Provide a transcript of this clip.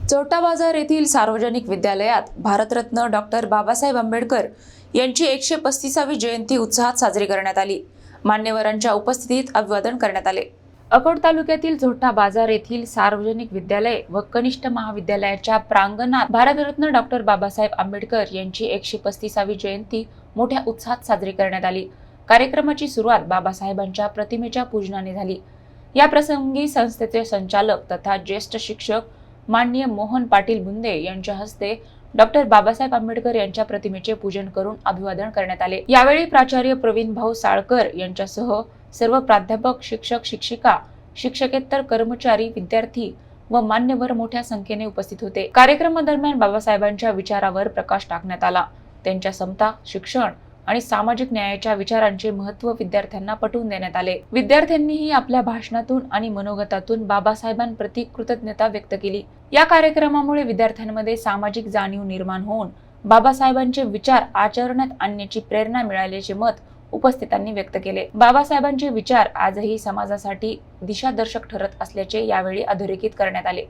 चोटा बाजार येथील सार्वजनिक विद्यालयात भारतरत्न डॉक्टर बाबासाहेब आंबेडकर यांची 135वी जयंती उत्साहात साजरी करण्यात आली। मान्यवरांच्या उपस्थितीत अभिवादन करण्यात आले। अकोट तालुक्यातील चोटा बाजार येथील सार्वजनिक विद्यालय व कनिष्ठ महाविद्यालयाच्या प्रांगणात भारतरत्न डॉक्टर बाबासाहेब आंबेडकर यांची 135वी जयंती मोठ्या उत्साहात साजरी करण्यात आली। कार्यक्रमाची सुरुवात बाबासाहेबांच्या प्रतिमेच्या पूजनाने झाली। या प्रसंगी संस्थेचे संचालक तथा ज्येष्ठ शिक्षक माननीय मोहन पाटील बुंदे यांच्या हस्ते डॉक्टर बाबासाहेब आंबेडकर यांच्या प्रतिमेचे पूजन करून अभिवादन करण्यात आले। यावेळी प्राचार्य प्रवीण भाऊ साळकर यांच्यासह सर्व प्राध्यापक, शिक्षक, शिक्षिका, शिक्षकेतर कर्मचारी, विद्यार्थी व मान्यवर मोठ्या संख्येने उपस्थित होते। कार्यक्रमादरम्यान बाबासाहेबांच्या विचारावर प्रकाश टाकण्यात आला। त्यांच्या समता, शिक्षण आणि सामाजिक न्यायाच्या विचारांचे महत्त्व विद्यार्थ्यांना पटवून देण्यात आले। विद्यार्थ्यांनीही आपल्या भाषणातून आणि मनोगतातून बाबासाहेबांप्रती कृतज्ञता व्यक्त केली। या कार्यक्रमामुळे विद्यार्थ्यांमध्ये सामाजिक जाणीव निर्माण होऊन बाबासाहेबांचे विचार आचरणात आणण्याची प्रेरणा मिळाल्याचे मत उपस्थितांनी व्यक्त केले। बाबासाहेबांचे विचार आजही समाजासाठी दिशादर्शक ठरत असल्याचे यावेळी अधोरेखित करण्यात आले।